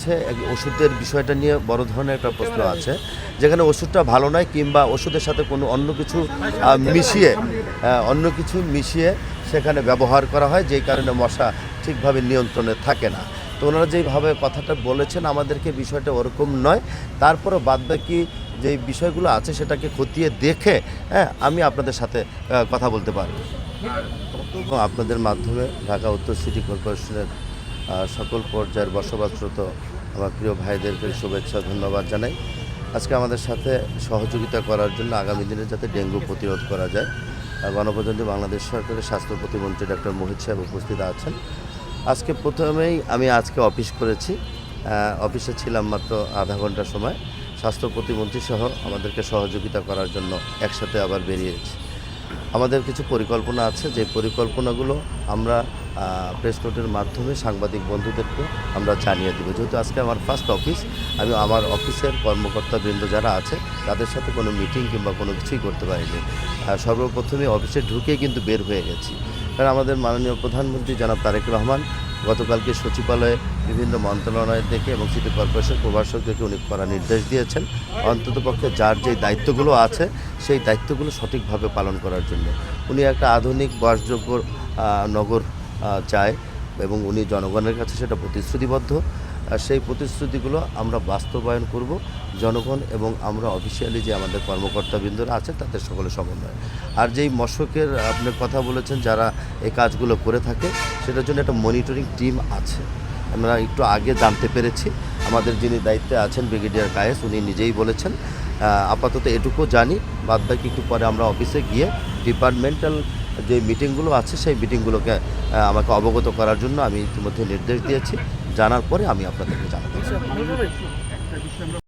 হচ্ছে ওষুধের বিষয়টা নিয়ে বড় ধরনের একটা প্রশ্ন আছে, যেখানে ওষুধটা ভালো নয় কিংবা ওষুধের সাথে কোনো অন্য কিছু মিশিয়ে সেখানে ব্যবহার করা হয়, যেই কারণে মশা ঠিকভাবে নিয়ন্ত্রণে থাকে না। তো ওনারা যেইভাবে কথাটা বলেছেন আমাদেরকে, বিষয়টা ওরকম নয়। তারপরও বাদবাকি যে বিষয়গুলো আছে সেটাকে খতিয়ে দেখে আমি আপনাদের সাথে কথা বলতে পারব। আপনাদের মাধ্যমে ঢাকা উত্তর সিটি কর্পোরেশনের সকল পর্যায়ের বসবাসরত আমার প্রিয় ভাইদেরকে শুভেচ্ছা ধন্যবাদ জানাই। আজকে আমাদের সাথে সহযোগিতা করার জন্য আগামী দিনে যাতে ডেঙ্গু প্রতিরোধ করা যায়, গণপ্রজাতন্ত্রী বাংলাদেশ সরকারের স্বাস্থ্য প্রতিমন্ত্রী ডক্টর মোহিত সাহেব উপস্থিত আছেন। আজকে প্রথমেই আমি অফিস করেছি, অফিসে ছিলাম মাত্র আধা ঘন্টা সময়। স্বাস্থ্য প্রতিমন্ত্রী সহ আমাদেরকে সহযোগিতা করার জন্য একসাথে আবার বেরিয়েছি। আমাদের কিছু পরিকল্পনা আছে, যে পরিকল্পনাগুলো আমরা প্রেস নোটের মাধ্যমে সাংবাদিক বন্ধুদেরকে আমরা জানিয়ে দেবো। যেহেতু আজকে আমার ফার্স্ট অফিস, আমি আমার অফিসের কর্মকর্তাবৃন্দ যারা আছে তাদের সাথে কোনো মিটিং কিংবা কোনো কিছুই করতে পারিনি। সর্বপ্রথমে অফিসে ঢুকে কিন্তু বের হয়ে গেছি, কারণ আমাদের মাননীয় প্রধানমন্ত্রী জনাব তারেক রহমান গতকালকে সচিবালয়ে বিভিন্ন মন্ত্রণালয় থেকে এবং সিটি কর্পোরেশন প্রভাষকদেরকে উনি করা নির্দেশ দিয়েছেন, অন্ততপক্ষে যার যে দায়িত্বগুলো আছে সেই দায়িত্বগুলো সঠিকভাবে পালন করার জন্য। উনি একটা আধুনিক বাসযোগ্য নগর চায় এবং উনি জনগণের কাছে সেটা প্রতিশ্রুতিবদ্ধ। সেই প্রতিশ্রুতিগুলো আমরা বাস্তবায়ন করব জনগণ এবং আমরা অফিসিয়ালি যে আমাদের কর্মকর্তাবৃন্দরা আছে তাদের সকলে সমন্বয়। আর যেই মশকের আপনি কথা বলেছেন যারা এই কাজগুলো করে থাকে, সেটার জন্য একটা মনিটরিং টিম আছে। আমরা একটু আগে জানতে পেরেছি, আমাদের যিনি দায়িত্বে আছেন ব্রিগেডিয়ার কায়েস, উনি নিজেই বলেছেন। আপাতত এটুকু জানি, বাদবাকি একটু পরে আমরা অফিসে গিয়ে ডিপার্টমেন্টাল যে মিটিংগুলো আছে সেই মিটিংগুলোকে আমাকে অবগত করার জন্য আমি ইতিমধ্যে নির্দেশ দিয়েছি। জানার পরে আমি আপনাদেরকে জানাবো।